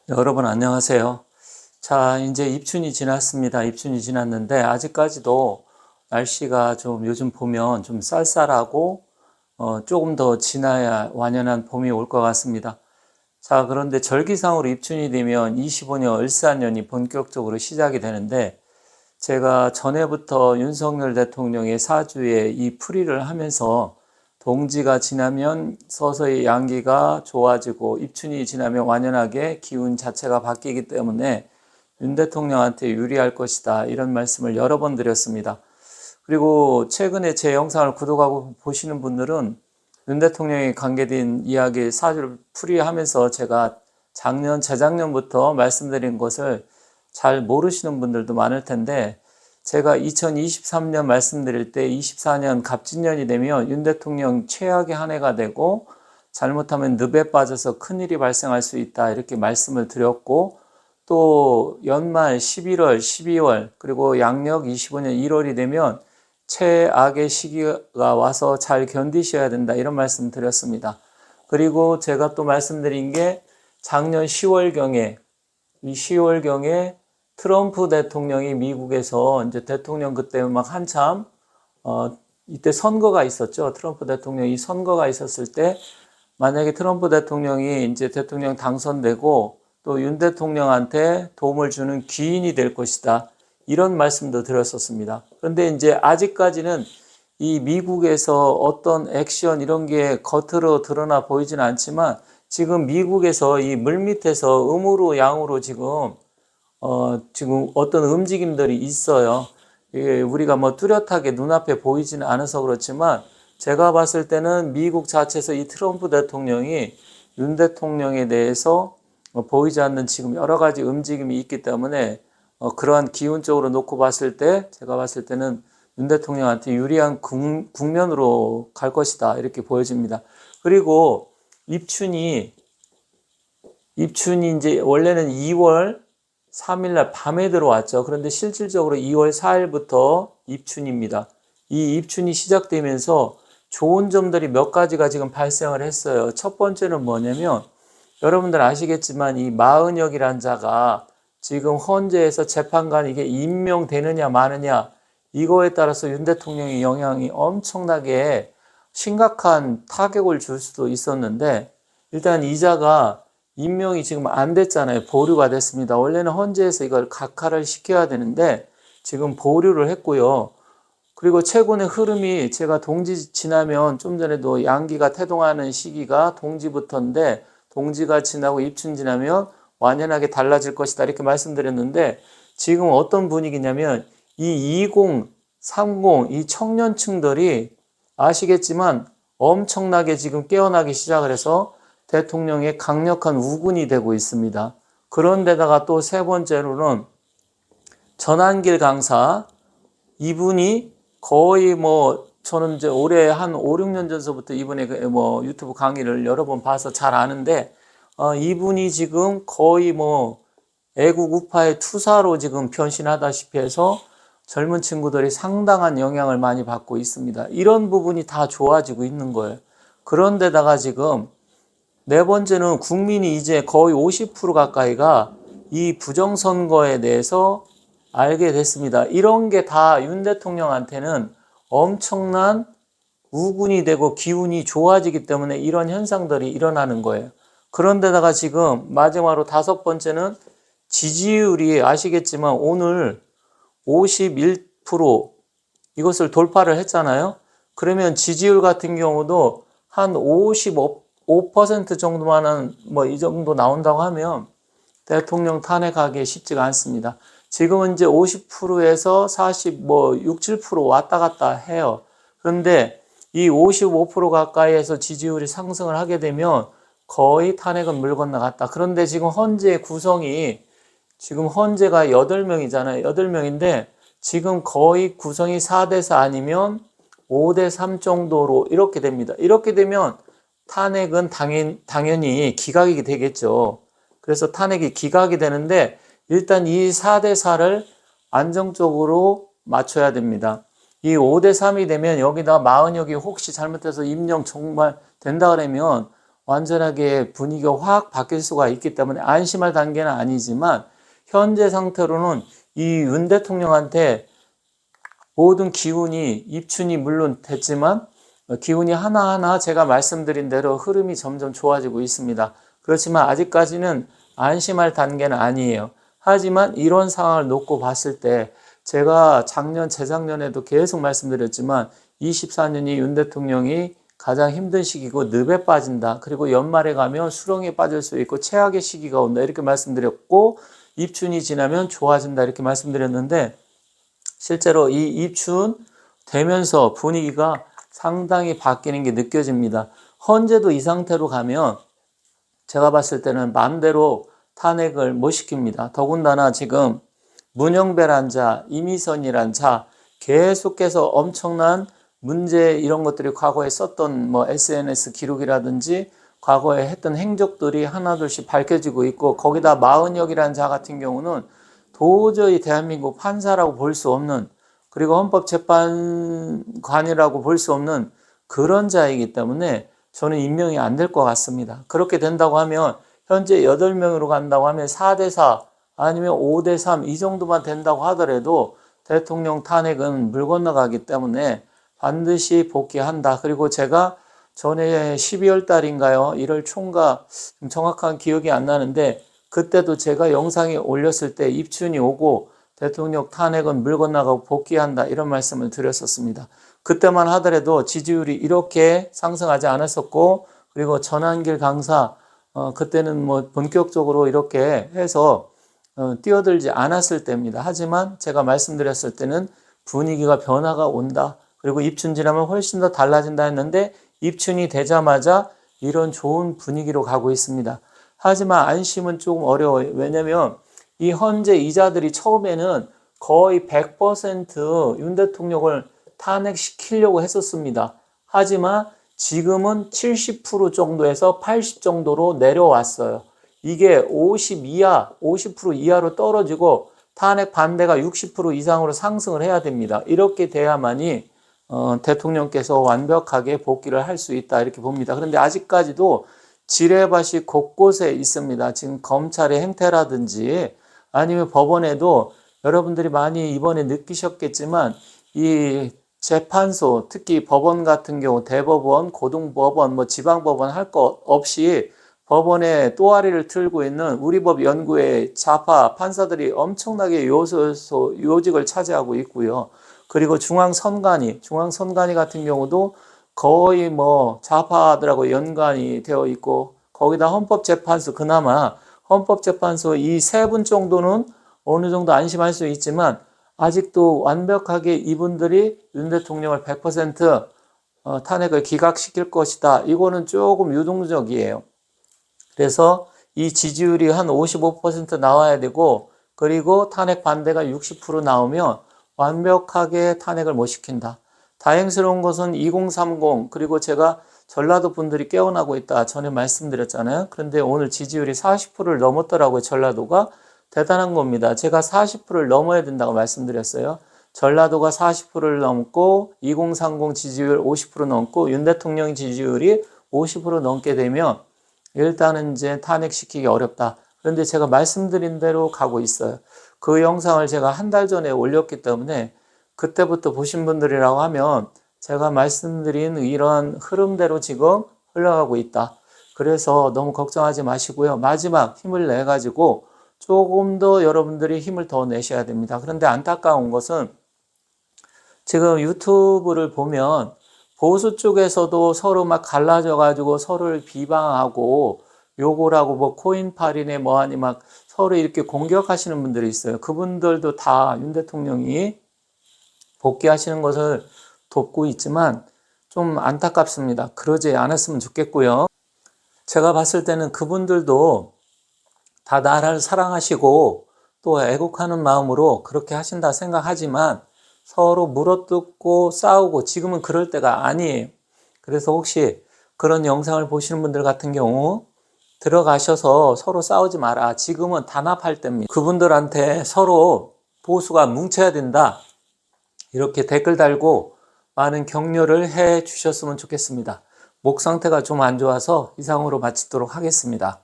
여러분 안녕하세요. 자, 이제 입춘이 지났습니다. 입춘이 지났는데 아직까지도 날씨가 좀 요즘 보면 좀 쌀쌀하고 조금 더 지나야 완연한 봄이 올 것 같습니다. 자, 그런데 절기상으로 입춘이 되면 25년 을사년이 본격적으로 시작이 되는데 제가 전에부터 윤석열 대통령의 사주에 이 풀이를 하면서 동지가 지나면 서서히 양기가 좋아지고 입춘이 지나면 완연하게 기운 자체가 바뀌기 때문에 윤 대통령한테 유리할 것이다, 이런 말씀을 여러 번 드렸습니다. 그리고 최근에 제 영상을 구독하고 보시는 분들은 윤 대통령에 관계된 이야기 사주를 풀이하면서 제가 재작년부터 말씀드린 것을 잘 모르시는 분들도 많을 텐데, 제가 2023년 말씀드릴 때 24년 갑진년이 되면 윤 대통령 최악의 한 해가 되고 잘못하면 늪에 빠져서 큰일이 발생할 수 있다, 이렇게 말씀을 드렸고, 또 연말 11월, 12월 그리고 양력 25년 1월이 되면 최악의 시기가 와서 잘 견디셔야 된다, 이런 말씀 드렸습니다. 그리고 제가 또 말씀드린 게 작년 10월경에, 이 10월경에 트럼프 대통령이 미국에서 이제 대통령 그때 막 한참 이때 선거가 있었죠. 트럼프 대통령이 선거가 있었을 때 만약에 트럼프 대통령이 이제 대통령 당선되고 또 윤 대통령한테 도움을 주는 귀인이 될 것이다, 이런 말씀도 드렸었습니다. 그런데 이제 아직까지는 이 미국에서 어떤 액션 이런 게 겉으로 드러나 보이지는 않지만 지금 미국에서 이 물밑에서 음으로 양으로 지금 어떤 움직임들이 있어요. 이게 우리가 뭐 뚜렷하게 눈앞에 보이지는 않아서 그렇지만 제가 봤을 때는 미국 자체에서 이 트럼프 대통령이 윤 대통령에 대해서 보이지 않는 지금 여러 가지 움직임이 있기 때문에 그러한 기운적으로 놓고 봤을 때 제가 봤을 때는 윤 대통령한테 유리한 국면으로 갈 것이다, 이렇게 보여집니다. 그리고 입춘이 이제 원래는 2월 3일날 밤에 들어왔죠. 그런데 실질적으로 2월 4일부터 입춘입니다. 이 입춘이 시작되면서 좋은 점들이 몇 가지가 지금 발생을 했어요. 첫 번째는 뭐냐면 여러분들 아시겠지만 이 마은혁이란 자가 지금 헌재에서 재판관 이게 임명되느냐 마느냐, 이거에 따라서 윤 대통령의 영향이 엄청나게 심각한 타격을 줄 수도 있었는데, 일단 이자가 임명이 지금 안 됐잖아요. 보류가 됐습니다. 원래는 헌재에서 이걸 각하를 시켜야 되는데 지금 보류를 했고요. 그리고 최근의 흐름이 제가 동지 지나면, 좀 전에도 양기가 태동하는 시기가 동지부터인데 동지가 지나고 입춘 지나면 완연하게 달라질 것이다, 이렇게 말씀드렸는데 지금 어떤 분위기냐면 이 20, 30, 이 청년층들이 아시겠지만 엄청나게 지금 깨어나기 시작을 해서 대통령의 강력한 우군이 되고 있습니다. 그런데다가 또 세 번째로는 전한길 강사, 이분이 거의 저는 이제 올해 한 5, 6년 전서부터 이분의 유튜브 강의를 여러 번 봐서 잘 아는데, 이분이 지금 거의 애국 우파의 투사로 지금 변신하다시피 해서 젊은 친구들이 상당한 영향을 많이 받고 있습니다. 이런 부분이 다 좋아지고 있는 거예요. 그런데다가 지금 네 번째는 국민이 이제 거의 50% 가까이가 이 부정선거에 대해서 알게 됐습니다. 이런 게 다 윤 대통령한테는 엄청난 우군이 되고 기운이 좋아지기 때문에 이런 현상들이 일어나는 거예요. 그런데다가 지금 마지막으로 다섯 번째는 지지율이 아시겠지만 오늘 51% 이것을 돌파를 했잖아요. 그러면 지지율 같은 경우도 한 55% 정도만은 이 정도 나온다고 하면 대통령 탄핵하기 쉽지가 않습니다. 지금은 이제 50%에서 40, 6, 7% 왔다 갔다 해요. 그런데 이 55% 가까이에서 지지율이 상승을 하게 되면 거의 탄핵은 물 건너갔다. 그런데 지금 헌재 구성이, 지금 헌재가 8명이잖아요. 8명인데 지금 거의 구성이 4대4 아니면 5대3 정도로 이렇게 됩니다. 이렇게 되면 탄핵은 당연히 기각이 되겠죠. 그래서 탄핵이 기각이 되는데 일단 이 4대4를 안정적으로 맞춰야 됩니다. 이 5대3이 되면 여기다 마은혁이 혹시 잘못해서 임명 정말 된다 그러면 완전하게 분위기가 확 바뀔 수가 있기 때문에 안심할 단계는 아니지만 현재 상태로는 이 윤 대통령한테 모든 기운이 입춘이 물론 됐지만 기운이 하나하나 제가 말씀드린 대로 흐름이 점점 좋아지고 있습니다. 그렇지만 아직까지는 안심할 단계는 아니에요. 하지만 이런 상황을 놓고 봤을 때 제가 재작년에도 계속 말씀드렸지만 24년이 윤 대통령이 가장 힘든 시기고 늪에 빠진다. 그리고 연말에 가면 수렁에 빠질 수 있고 최악의 시기가 온다. 이렇게 말씀드렸고 입춘이 지나면 좋아진다. 이렇게 말씀드렸는데 실제로 이 입춘 되면서 분위기가 상당히 바뀌는 게 느껴집니다. 헌재도 이 상태로 가면 제가 봤을 때는 마음대로 탄핵을 못 시킵니다. 더군다나 지금 문영배란 자, 이미선이란 자 계속해서 엄청난 문제 이런 것들이 과거에 썼던 뭐 SNS 기록이라든지 과거에 했던 행적들이 하나둘씩 밝혀지고 있고 거기다 마은혁이라는 자 같은 경우는 도저히 대한민국 판사라고 볼 수 없는 그리고 헌법재판관이라고 볼 수 없는 그런 자이기 때문에 저는 임명이 안 될 것 같습니다. 그렇게 된다고 하면 현재 8명으로 간다고 하면 4대4 아니면 5대3 이 정도만 된다고 하더라도 대통령 탄핵은 물 건너가기 때문에 반드시 복귀한다. 그리고 제가 전에 12월 달인가요? 1월 초인가 정확한 기억이 안 나는데 그때도 제가 영상에 올렸을 때 입춘이 오고 대통령 탄핵은 물 건너가고 복귀한다 이런 말씀을 드렸었습니다. 그때만 하더라도 지지율이 이렇게 상승하지 않았었고 그리고 전환길 강사 그때는 뭐 본격적으로 이렇게 해서 뛰어들지 않았을 때입니다. 하지만 제가 말씀드렸을 때는 분위기가 변화가 온다. 그리고 입춘 지나면 훨씬 더 달라진다 했는데 입춘이 되자마자 이런 좋은 분위기로 가고 있습니다. 하지만 안심은 조금 어려워요. 왜냐하면 이 헌재 이자들이 처음에는 거의 100% 윤 대통령을 탄핵시키려고 했었습니다. 하지만 지금은 70% 정도에서 80 정도로 내려왔어요. 이게 50% 이하로 떨어지고 탄핵 반대가 60% 이상으로 상승을 해야 됩니다. 이렇게 돼야만이 대통령께서 완벽하게 복귀를 할 수 있다 이렇게 봅니다. 그런데 아직까지도 지뢰밭이 곳곳에 있습니다. 지금 검찰의 행태라든지 아니면 법원에도 여러분들이 많이 이번에 느끼셨겠지만 이 재판소 특히 법원 같은 경우 대법원, 고등법원, 뭐 지방법원 할 것 없이 법원에 또아리를 틀고 있는 우리법 연구의 좌파 판사들이 엄청나게 요직을 차지하고 있고요. 그리고 중앙선관위 같은 경우도 거의 뭐 좌파들하고 연관이 되어 있고 거기다 헌법재판소 그나마 헌법재판소 이 세 분 정도는 어느 정도 안심할 수 있지만 아직도 완벽하게 이분들이 윤 대통령을 100% 탄핵을 기각시킬 것이다. 이거는 조금 유동적이에요. 그래서 이 지지율이 한 55% 나와야 되고 그리고 탄핵 반대가 60% 나오면 완벽하게 탄핵을 못 시킨다. 다행스러운 것은 2030 그리고 제가 전라도 분들이 깨어나고 있다 전에 말씀드렸잖아요. 그런데 오늘 지지율이 40%를 넘었더라고요. 전라도가 대단한 겁니다. 제가 40%를 넘어야 된다고 말씀드렸어요. 전라도가 40%를 넘고 2030 지지율 50% 넘고 윤 대통령 지지율이 50% 넘게 되면 일단은 이제 탄핵시키기 어렵다. 그런데 제가 말씀드린 대로 가고 있어요. 그 영상을 제가 한 달 전에 올렸기 때문에 그때부터 보신 분들이라고 하면 제가 말씀드린 이런 흐름대로 지금 흘러가고 있다. 그래서 너무 걱정하지 마시고요. 마지막 힘을 내가지고 조금 더 여러분들이 힘을 더 내셔야 됩니다. 그런데 안타까운 것은 지금 유튜브를 보면 보수 쪽에서도 서로 막 갈라져가지고 서로를 비방하고 욕을 하고 뭐 코인팔이네 뭐하니 막 서로 이렇게 공격하시는 분들이 있어요. 그분들도 다 윤 대통령이 복귀하시는 것을 돕고 있지만 좀 안타깝습니다. 그러지 않았으면 좋겠고요. 제가 봤을 때는 그분들도 다 나라를 사랑하시고 또 애국하는 마음으로 그렇게 하신다 생각하지만 서로 물어뜯고 싸우고 지금은 그럴 때가 아니에요. 그래서 혹시 그런 영상을 보시는 분들 같은 경우 들어가셔서 서로 싸우지 마라. 지금은 단합할 때입니다. 그분들한테 서로 보수가 뭉쳐야 된다. 이렇게 댓글 달고 많은 격려를 해 주셨으면 좋겠습니다. 목 상태가 좀 안 좋아서 이상으로 마치도록 하겠습니다.